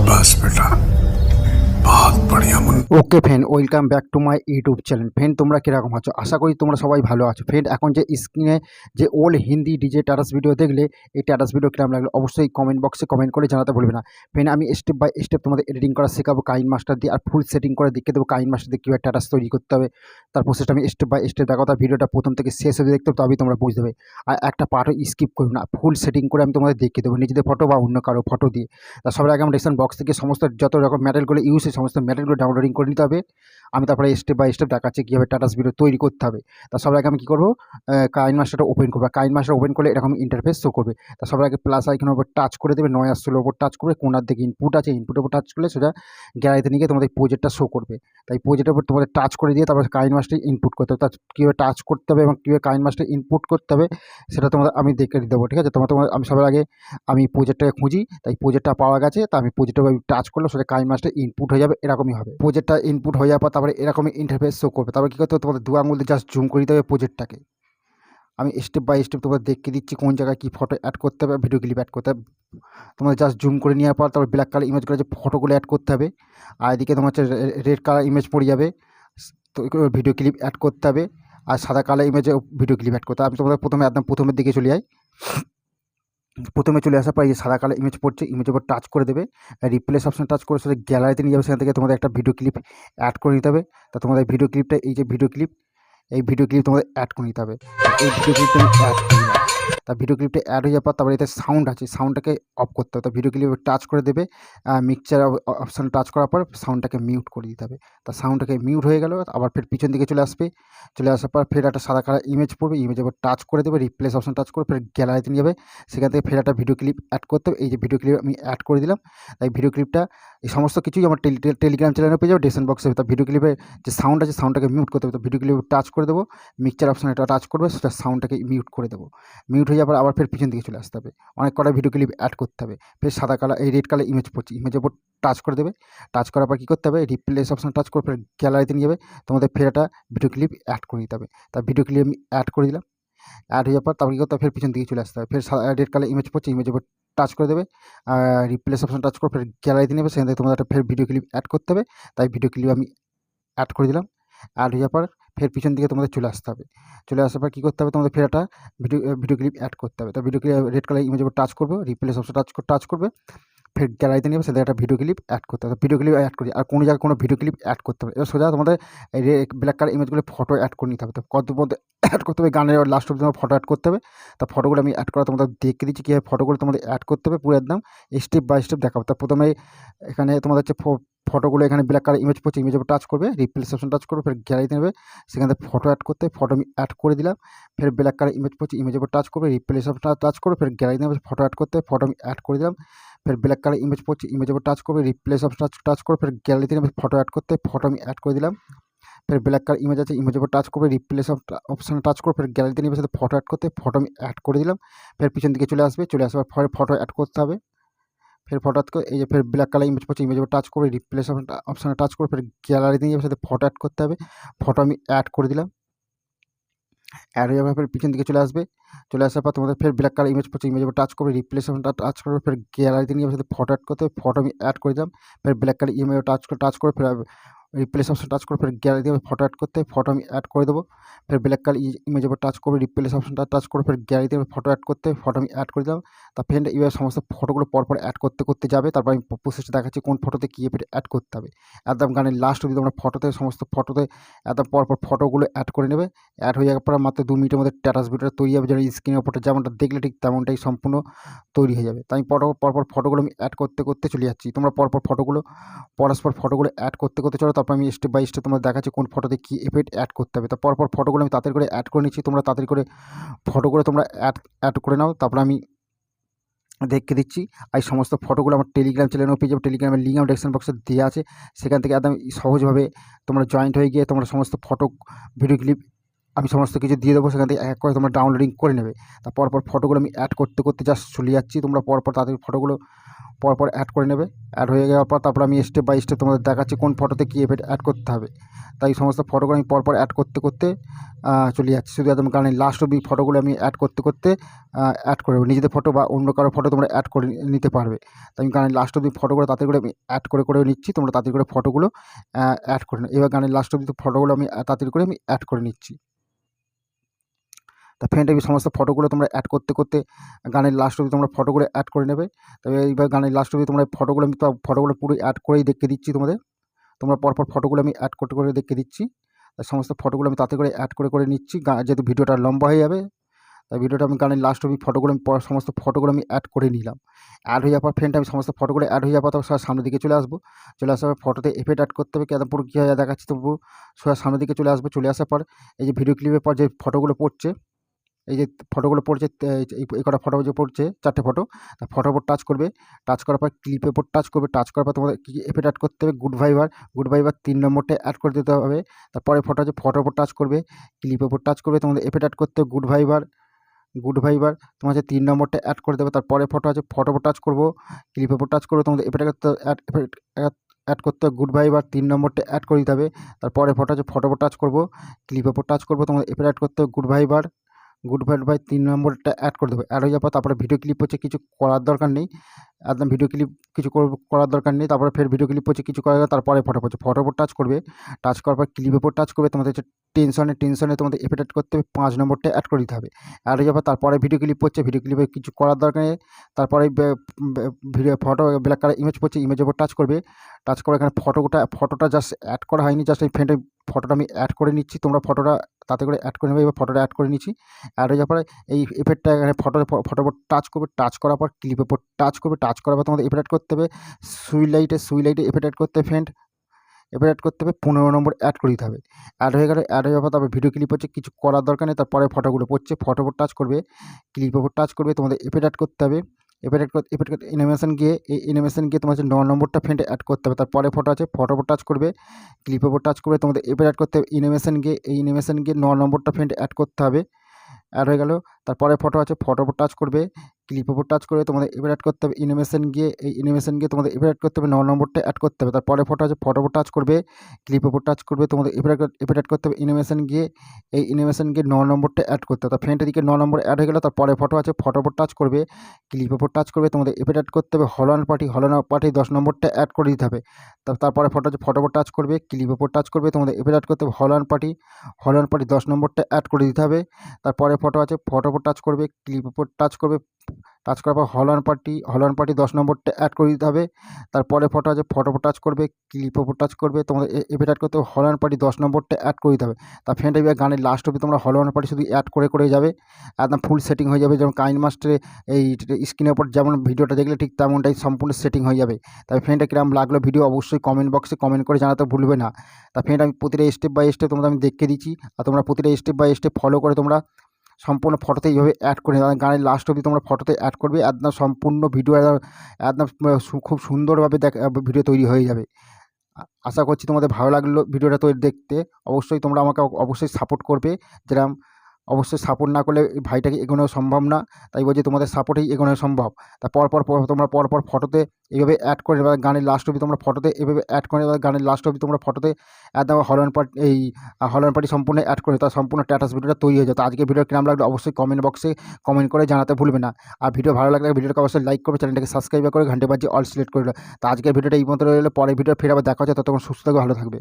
शाबाश बेटा, बहुत बढ़िया मुन। Okay friend, welcome back to my YouTube channel. Friend, তোমরা কীরকম আছো? আশা করি তোমরা সবাই ভালো আছো। ফ্রেন্ড, এখন যে স্ক্রিনে যে ওল্ড হিন্দি ডিজে টাটাস ভিডিও দেখলে, এই টাটাস ভিডিও কীরকম লাগলো অবশ্যই কমেন্ট বক্সে কমেন্ট করে জানাতে ভুলবে না। ফ্রেন্ড, আমি স্টেপ বাই স্টেপ তোমাদের এডিটিং করা শেখাবো কাইন মাস্টার দিয়ে, আর ফুল সেটিং করে দেখিয়ে দেবো কাইন মাস্টার দিয়ে কীভাবে টাটাস তৈরি করতে হবে। তার প্রসেসটা আমি স্টেপ বাই স্টেপ দেখো, তার ভিডিওটা প্রথম থেকে শেষ হয়ে দেখতে হবে, তবেই তোমরা বুঝতে দেবে। আর একটা পার্টও স্কিপ করবে না, ফুল সেটিং করে আমি তোমাদের দেখিয়ে দেবো নিজেদের ফটো বা অন্য কারো ফটো দিয়ে। তার সবার আগে আমার ডিসক্রিপশন বক্স থেকে সমস্ত যত রকম ম্যাটেরিয়ালগুলো ইউজ হয় সমস্ত ম্যাটেরিয়ালগুলো ডাউনলোডিং করে নিতে হবে। আমি তারপরে স্টেপ বাই স্টেপ দেখাচ্ছি কীভাবে টাটাস ভিডিও তৈরি করতে হবে। তার সবার আগে আমি কী করবো, কাইন মাস্টারটা ওপেন করবো। কাইন মাস্টার ওপেন করলে এরকম ইন্টারফেস শো করবে। তার সবার আগে প্লাস আইকনের উপর টাচ করে দেবে, নয় আসলের উপর টাচ করবে, কোনার দিকে ইনপুট আছে, ইনপুটের উপর টাচ করলে সেটা গ্যালারিতে নিয়ে গিয়ে তোমাদের প্রজেক্টটা শো করবে। তাই প্রজেক্টের উপর তোমাদের টাচ করে দিয়ে তারপরে কাইন মাস্টার ইনপুট করতে হবে। তার কীভাবে টাচ করতে হবে এবং কীভাবে কাইন মাস্টার ইনপুট করতে হবে সেটা তোমাদের আমি দেখে দেবো, ঠিক আছে? তোমার আমি সবার আগে আমি প্রজেক্টটাকে খুঁজি, তাই প্রজেক্টটা পাওয়া গেছে, তা আমি প্রজেক্টটা টাচ করলে সেটা কাইন মাস্টার ইনপুট হয়ে যাবে, এরকমই হবে। প্রজেক্টটা ইনপুট হয়ে যাওয়ার পর তারপরে এরকমই ইন্টারফেস শো করবে। তারপরে কী করতে হবে, তোমাদের দু আঙুল দিয়ে জাস্ট জুম করে দিতে হবে প্রজেক্টটাকে। আমি স্টেপ বাই স্টেপ তোমাদের দেখিয়ে দিচ্ছি কোন জায়গায় কী ফটো অ্যাড করতে হবে, ভিডিও ক্লিপ অ্যাড করতে হবে। তোমাদের জাস্ট জুম করে নেওয়ার পর তারপর ব্ল্যাক কালার ইমেজগুলো যে ফটোগুলো অ্যাড করতে হবে, আর এদিকে তোমার হচ্ছে রেড কালার ইমেজ পড়ে যাবে, তো ভিডিও ক্লিপ অ্যাড করতে হবে। আর সাদা কালার ইমেজে ভিডিও ক্লিপ অ্যাড করতে হবে। আমি তোমাদের প্রথমে একদম প্রথমের দিকে চলে যাই। প্রথমে চলে আসার পর এই সাদা কালার ইমেজ পড়ছে, ইমেজের উপর টাচ করে দেবে, রিপ্লেস অপশন টাচ করে সেটা গ্যালারিতে নিয়ে যাবে। সেখান থেকে তোমাদের একটা ভিডিও ক্লিপ অ্যাড করে নিতে হবে। তা তোমাদের ভিডিও ক্লিপটা, এই যে ভিডিও ক্লিপ, এই ভিডিও ক্লিপ তোমাদের অ্যাড করে নিতে হবে। এই ভিডিও ক্লিপটা আমি অ্যাড করে দিলাম। তা ভিডিও ক্লিপটা অ্যাড হয়ে যাওয়ার পর তারপরে এতে সাউন্ড আছে, সাউন্ডটাকে অফ করতে হবে। তা ভিডিও ক্লিপে টাচ করে দেবে, মিক্সচার অপশান টাচ করার পর সাউন্ডটাকে মিউট করে দিতে হবে। তা সাউন্ডটাকে মিউট হয়ে গেল, আবার ফের পিছন দিকে চলে আসবে। চলে আসার পর ফের একটা সাদা কালার ইমেজ পড়বে, ইমেজের উপর টাচ করে দেবে, রিপ্লেস অপশান টাচ করে ফের গ্যালারিতে নিয়ে যাবে। সেখান থেকে ফের একটা ভিডিও ক্লিপ অ্যাড করতে হবে। এই যে ভিডিও ক্লিপ আমি অ্যাড করে দিলাম। তাই ভিডিও ক্লিপটা এই সমস্ত কিছুই আমার টেলিগ্রাম চ্যানেলে পেয়ে যাবে, ডিসক্রিপশন বক্সে। তা ভিডিও ক্লিপে যে সাউন্ড আছে সাউন্ডটাকে মিউট করতে হবে। তো ভিডিও ক্লিপে টাচ করে দেবো, মিক্সচার অপশান এটা টাচ করবে, সেটা সাউন্ডটাকে মিউট করে দেবো। মিউট হয়ে যাওয়ার পর আবার ফের পিছন দিকে চলে আসতে হবে, অনেক কটা ভিডিও ক্লিপ অ্যাড করতে হবে। ফের সাদা কালার এই রেড কালার ইমেজ পড়ছে, ইমেজের উপর টাচ করে দেবে। টাচ করার পর কী করতে হবে, রিপ্লেস অপশান টাচ করে ফের গ্যালারিতে নিয়ে যাবে। তোমাদের ফের একটা ভিডিও ক্লিপ অ্যাড করে দিতে হবে। তা ভিডিও ক্লিপ আমি অ্যাড করে দিলাম। অ্যাড হয়ে যাওয়ার পর তারপর কী করতে হবে, ফের পিছন দিকে চলে আসতে হবে। ফের রেড কালার ইমেজ পড়ছে, ইমেজের উপর টাচ করে দেবে, রিপ্লেস অপশান টাচ করে ফের গ্যালারিতে নেবে। সেখান থেকে তোমাদের একটা ফের ভিডিও ক্লিপ অ্যাড করতে হবে। তাই ভিডিও ক্লিপ আমি অ্যাড করে দিলাম। অ্যাড হয়ে যাওয়ার পর ফের পিছন দিকে তোমাদের চলে আসতে হবে। চলে আসার পর কী করতে হবে, তোমাদের ফের একটা ভিডিও ক্লিপ অ্যাড করতে হবে। তা ভিডিও ক্লিপ রেড কালার ইমেজের উপর টাচ করবে, রিপ্লেস অপশন টাচ করবে, ফের গ্যালারিতে নেবে, সেটা একটা ভিডিও ক্লিপ অ্যাড করতে হবে। ভিডিও ক্লিপ অ্যাড করি, আর কোনো জায়গায় কোনো ভিডিও ক্লিপ অ্যাড করতে হবে। এবার সোজা তোমাদের এই ব্ল্যাক কালার ইমেজগুলো ফটো অ্যাড করে নিতে হবে। তো কত মধ্যে অ্যাড করতে হবে, গানের লাস্ট অব্দি তোমার ফটো অ্যাড করতে হবে। তা ফটোগুলো আমি অ্যাড করা তোমাদের দেখিয়ে দিচ্ছি কীভাবে ফটোগুলো তোমাদের অ্যাড করতে হবে, পুরো একদম স্টেপ বাই স্টেপ দেখাবো। তা প্রথমে এখানে তোমাদের হচ্ছে ফটোগুলো এখানে ব্ল্যাক কালার ইমেজ পড়ছে, ইমেজের উপর টাচ করবে, রিপ্লেস অপশন টাচ করবে, ফের গ্যালারিতে নেবে। সেখান থেকে ফটো অ্যাড করতে ফটো আমি অ্যাড করে দিলাম। ফের ব্ল্যাক কালার ইমেজ পড়ছে, ইমেজের উপর টাচ করবে, রিপ্লেস অপশন টাচ করবে, ফের গ্যালারিতে নেবে, ফটো অ্যাড করতে ফটো আমি অ্যাড করে দিলাম। ফের ব্ল্যাক কালার ইমেজ পড়ছে, ইমেজের উপর টাচ করবে, রিপ্লেস অপশন টাচ করবে, ফের গ্যালারিতে নেবে, ফটো অ্যাড করতে ফটো আমি অ্যাড করে দিলাম। ফের ব্ল্যাক কালার ইমেজ আছে, ইমেজের উপর টাচ করবে, রিপ্লেস অপশানে টাচ করবে, ফের গ্যালারিতে নেবে, সাথে ফটো অ্যাড করতে ফটো আমি অ্যাড করে দিলাম। ফের পিছন দিকে চলে আসবে, চলে আসার পর ফটো অ্যাড করতে হবে। ফের ফটো অ্যাড করে এই যে ফের ব্ল্যাক কালার ইমেজ পড়ছে, ইমেজের উপর টাচ করবে, রিপ্লেস অপশানে টাচ করে ফের গ্যালারিতে নিয়ে যাবে, সাথে ফটো অ্যাড করতে হবে। ফটো আমি অ্যাড করে দিলাম। অ্যাড হয়ে যাওয়ার ফের পিছন দিকে চলে আসবে। চলে আসার পর তোমাদের ফের ব্ল্যাক কালার ইমেজ পড়ছে, ইমেজের উপর টাচ করবে, রিপ্লেস অপশনটা টাচ করবে, ফের গ্যালারিতে নিয়ে যাবে, সাথে ফটো অ্যাড করতে ফটো আমি অ্যাড করে দিলাম। ফের ব্ল্যাক কালার ইমেজ টাচ করে ফের রিপ্লেস অপশন টাচ করে ফের গ্যালারিতে ফটো অ্যাড করতে ফটো আমি অ্যাড করে দেবো। ফের ব্ল্যাক কালার ইমেজের উপর টাচ করবে, রিপ্লেস অপশনটা টাচ করে ফের গ্যালারিতে ফটো অ্যাড করতে ফটো আমি অ্যাড করে দিলাম। তা ফ্রেন্ড, এইভাবে সমস্ত ফটোগুলো পরপর অ্যাড করতে করতে যাবে। তারপর আমি প্রসেসটা দেখাচ্ছি কোন ফটোতে কী এফেক্ট অ্যাড করতে হবে। একদম গানের লাস্ট অবধি তোমরা ফটোতে সমস্ত ফটোতে একদম পরপর ফটোগুলো অ্যাড করে নেবে। অ্যাড হয়ে যাওয়ার পর মাত্র 2 মিনিটের মধ্যে টাটাস ভিডিওটা তৈরি হবে, যেন স্ক্রিনের ওপরটা যেমনটা দেখলে ঠিক তেমনটাই সম্পূর্ণ তৈরি হয়ে যাবে। তাই পরপর ফটোগুলো আমি অ্যাড করতে করতে চলে যাচ্ছি। তোমরা পরপর পরস্পর ফটোগুলো অ্যাড করতে করতে চলো। তারপর আমি স্টেপ বাই স্টেপ তোমাদের দেখাচ্ছি কোন ফটোতে কী এফেক্ট অ্যাড করতে হবে। তো পরপর ফটোগুলো আমি তাড়াতাড়ি করে অ্যাড করে নিচ্ছি, তোমরা তাড়াতাড়ি করে ফটোগুলো তোমরা অ্যাড করে নাও। তারপর আমি দেখিয়ে দিচ্ছি। এই সমস্ত ফটোগুলো আমার টেলিগ্রাম চ্যানেলেও পেয়ে যাবে, টেলিগ্রামের লিঙ্ক আমার ডেসক্রিপশন বক্সে দেওয়া আছে। সেখান থেকে একদম সহজভাবে তোমরা জয়েন্ট হয়ে গিয়ে তোমরা সমস্ত ফটো ভিডিও ক্লিপ আমি সমস্ত কিছু দিয়ে দেবো, সেখান থেকে এক করে তোমরা ডাউনলোডিং করে নেবে। তারপর ফটোগুলো আমি অ্যাড করতে করতে জাস্ট চলে যাচ্ছি। তোমরা পরপর তাদের ফটোগুলো পরপর অ্যাড করে নেবে। অ্যাড হয়ে যাওয়ার পর তারপর আমি স্টেপ বাই স্টেপ তোমাদের দেখাচ্ছি কোন ফটোতে কী এফেক্ট অ্যাড করতে হবে। তাই সমস্ত ফটোগুলো আমি পরপর অ্যাড করতে করতে চলে যাচ্ছি। শুধু একদম কারণ লাস্ট অব্দি ফটোগুলো আমি অ্যাড করতে করতে অ্যাড করে নেবো। নিজেদের ফটো বা অন্য কারো ফটো তোমরা অ্যাড করে নিতে পারবে। তাই আমি গানের লাস্ট অব্দি ফটোগুলো তাড়াতাড়ি করে আমি অ্যাড করে নিচ্ছি। তোমরা তাড়াতাড়ি করে ফটোগুলো অ্যাড করে নাও। এবার গানের লাস্ট অব্দি ফটোগুলো আমি তাড়াতাড়ি করে আমি অ্যাড করে নিচ্ছি। তা ফ্রেন্ড এই সমস্ত ফটোগুলো তোমরা অ্যাড করতে করতে গানের লাস্ট অব্দি তোমরা ফটোগুলো অ্যাড করে নেবে। তবে এইবার গানের লাস্ট অব্দি তোমরা ফটোগুলো আমি ফটোগুলো পুরো অ্যাড করেই দেখিয়ে দিচ্ছি তোমাদের। তোমরা পরপর ফটোগুলো আমি অ্যাড করতে করে দেখিয়ে দিচ্ছি। তাই সমস্ত ফটোগুলো আমি তাতে করে অ্যাড করে নিচ্ছি। যেহেতু ভিডিওটা লম্বা হয়ে যাবে, তাই ভিডিওটা আমি গানের লাস্ট অব্দি ফটোগুলো আমি সমস্ত ফটোগুলো আমি অ্যাড করে নিলাম। অ্যাড হয়ে যাওয়ার পর ফ্রেন্ড আমি সমস্ত ফটোগুলো অ্যাড হয়ে যাওয়ার পর তারপর সামনের দিকে চলে আসবো। চলে আসার পর ফটোতে এফেক্ট অ্যাড করতে হবে। একদম পুরো কী হয় দেখাচ্ছি, তো পুরো সোজা সামনের দিকে চলে আসবো। চলে আসার পর এই যে ভিডিও ক্লিপের পর যে ফটোগুলো পড়ছে, এই যে ফটোগুলো পড়ছে, এই কটা ফটো যে পড়ছে 4টে ফটো, ফটোর উপর টাচ করবে। টাচ করার পর ক্লিপের উপর টাচ করবে। টাচ করার পর তোমাদের কী এফেক্ট অ্যাড করতে হবে, গুড ভাইবার 3 নম্বরটা অ্যাড করে দিতে হবে। তারপরে ফটো আছে, ফটোর উপর টাচ করবে, ক্লিপের উপর টাচ করবে, তোমাদের এফেক্ট অ্যাড করতে হবে গুড ভাইবার তোমার হচ্ছে 3 নম্বরটা অ্যাড করে দেবে। তারপরে ফটো আছে, ফটোর উপর টাচ করবো, ক্লিপের উপর টাচ করবে, তোমাদের এফেক্ট অ্যাড করতে হবে গুড ভাইবার 3 নম্বরটা অ্যাড করে দিতে হবে। তারপরে ফটো আছে, ফটোর উপর টাচ করবো, ক্লিপের উপর টাচ করবো, তোমাদের এফেক্ট অ্যাড করতে হবে গুড ভাইবার 3 নম্বরটা অ্যাড করে দেবো। অ্যাড হয়ে যাওয়ার পর তারপরে ভিডিও ক্লিপ হচ্ছে কিছু করার দরকার নেই, একদম ভিডিও ক্লিপ কিছু করার দরকার নেই। তারপরে ফের ভিডিও ক্লিপ হচ্ছে কিছু করার, তারপরে ফটো পড়ছে, ফটোর উপর টাচ করবে। টাচ করার পর ক্লিপের উপর টাচ করবে, তোমাদের হচ্ছে টেনশনে তোমাদের এফেক্ট অ্যাড করতে হবে 5 নম্বরটা অ্যাড করে দিতে হবে। অ্যাড হয়ে যাওয়ার পর তারপরে ভিডিও ক্লিপ হচ্ছে, ভিডিও ক্লিপে কিছু করার দরকার নেই। তারপরে video photo black colour image পড়ছে, ইমেজের উপর টাচ করবে। টাচ করে এখানে ফটোটা জাস্ট অ্যাড করা হয়নি, জাস্ট এই ফ্রেন্ডের ফটোটা আমি অ্যাড করে নিচ্ছি। তোমরা ফটোটা তাতে করে অ্যাড করে নেবে। এবার ফটোটা অ্যাড করে নিচ্ছি। অ্যাড হয়ে যাওয়ার পরে এই এফেক্টটা এখানে ফটোর উপর টাচ করবে। টাচ করার পর ক্লিপের উপর টাচ করবে। টাচ করার পর তোমাদের এফেক্ট অ্যাড করতে হবে সুই লাইটে এফেক্ট অ্যাড করতে হবে ফ্রেন্ড। এফেক্ট অ্যাড করতে হবে 15 নম্বর অ্যাড করে দিতে হবে। অ্যাড হয়ে গেলে, অ্যাড হয়ে যাওয়ার পর তারপর ভিডিও ক্লিপ হচ্ছে কিছু করার দরকার নেই। তারপরে ফটোগুলো পড়ছে, ফটোর উপর টাচ করবে, ক্লিপের উপর টাচ করবে, তোমাদের এফেক্ট অ্যাড করতে হবে। এফেক্ট অ্যানিমেশন গিয়ে এই অ্যানিমেশন গিয়ে তোমার হচ্ছে 9 নম্বরটা ফ্রেন্ড অ্যাড করতে হবে। তারপরে ফটো আছে, ফটোর উপর টাচ করবে, ক্লিপের উপর টাচ করবে, তোমাদের এফেক্ট অ্যাড করতে হবে অ্যানিমেশন গিয়ে এই অ্যানিমেশন গিয়ে 9 নম্বরটা ফ্রেন্ড অ্যাড করতে হবে। অ্যাড হয়ে গেল। তারপরে ফটো আছে, ফটোর উপর টাচ করবে, ক্লিপের উপর টাচ করে তোমাদের এফেক্ট অ্যাড করতে হবে অ্যানিমেশন গিয়ে এই অ্যানিমেশন গিয়ে তোমাদের এফেক্ট অ্যাড করতে হবে 9 নম্বরটা অ্যাড করতে হবে। তারপরে ফটো আছে, ফটোর উপর টাচ করবে, ক্লিপের উপর টাচ করবে, তোমাদের এফেক্ট অ্যাড করতে হবে অ্যানিমেশন গিয়ে এই অ্যানিমেশন গিয়ে 9 নম্বরটা অ্যাড করতে হবে। ফ্রেন্টের দিকে 9 নম্বর অ্যাড হয়ে গেল। তারপরে ফটো আছে, ফটোর উপর টাচ করবে, ক্লিপের উপর টাচ করবে, তোমাদের এফেক্ট অ্যাড করতে হবে হলন পার্টি 10 নম্বরটা অ্যাড করে দিতে হবে। তারপরে ফটো আছে, ফটোর উপর টাচ করবে, ক্লিপের উপর টাচ করবে, তোমাদের এফেক্ট অ্যাড করতে হবে হলন পার্টি 10 নম্বরটা অ্যাড করে দিতে হবে। তারপরে ফটো আছে, ফটোর উপর টাচ করবে, ক্লিপের উপর টাচ করবে, টাচ করার পর হলন পার্টি 10 নম্বরটা অ্যাড করে দিতে হবে। তারপরে ফটো আছে, ফটোর উপর টাচ করবে, ক্লিপের উপর টাচ করবে, তোমাদের এফেক্ট অ্যাড করতে হবে হলন পার্টি 10 নম্বরটা অ্যাড করে দিতে হবে। ফ্রেন্ড এবার গানের লাস্ট অবধি তোমরা হলন পার্টি শুধু অ্যাড করে যাবে, একদম ফুল সেটিং হয়ে যাবে। যেমন কাইন মাস্টারে এই স্ক্রিনের উপর যেমন ভিডিওটা দেখলে ঠিক তেমনটাই সম্পূর্ণ সেটিং হয়ে যাবে। তাই ফ্রেন্ডটা কিরম লাগলো ভিডিও অবশ্যই কমেন্ট বক্সে কমেন্ট করে জানাতে ভুলবে না। ফ্রেন্ড আমি প্রতিটা স্টেপ বাই স্টেপ তোমাদের আমি দেখিয়ে দিচ্ছি, আর তোমরা প্রতিটা স্টেপ বাই স্টেপ ফলো করে তোমরা সম্পূর্ণ ফটোতে এইভাবে অ্যাড করে নেবে। গানের লাস্ট অবধি তোমরা ফটোতে অ্যাড করবে, একদম সম্পূর্ণ ভিডিও একদম খুব সুন্দরভাবে ভিডিও তৈরি হয়ে যাবে। আশা করছি তোমাদের ভালো লাগলো ভিডিওটা তৈরি দেখতে। অবশ্যই তোমরা আমাকে অবশ্যই সাপোর্ট করবে, যেরকম অবশ্যই সাপোর্ট না করলে এই ভাইটাকে এগোনো সম্ভব না। তাই বলছি তোমাদের সাপোর্টেই এগোনো সম্ভব। তা তোমরা পরপর ফটোতে এইভাবে অ্যাড করে নেবে। গানের লাস্ট অবধি তোমরা ফটোতে এভাবে অ্যাড করে নেবে। গানের লাস্ট অবধি তোমরা ফটোতে একদম হলন পার্টি সম্পূর্ণ অ্যাড করে তার সম্পূর্ণ স্ট্যাটাস ভিডিওটা তৈরি হয়ে যায়। তো আজকে ভিডিও কেমন লাগলো অবশ্যই কমেন্ট বক্সে কমেন্ট করে জানাতে ভুলবে না। আর ভিডিও ভালো লাগলে ভিডিওটাকে অবশ্যই লাইক করবে, চ্যানেলটাকে সাবস্ক্রাইব করে ঘন্টা বাজে অল সিলেক্ট করে। তো আজকের ভিডিওটা এই মতো রইলো, পরের ভিডিও ফের আবার দেখা হচ্ছে। ততক্ষণ সুস্থ থাকবে, ভালো থাকবে।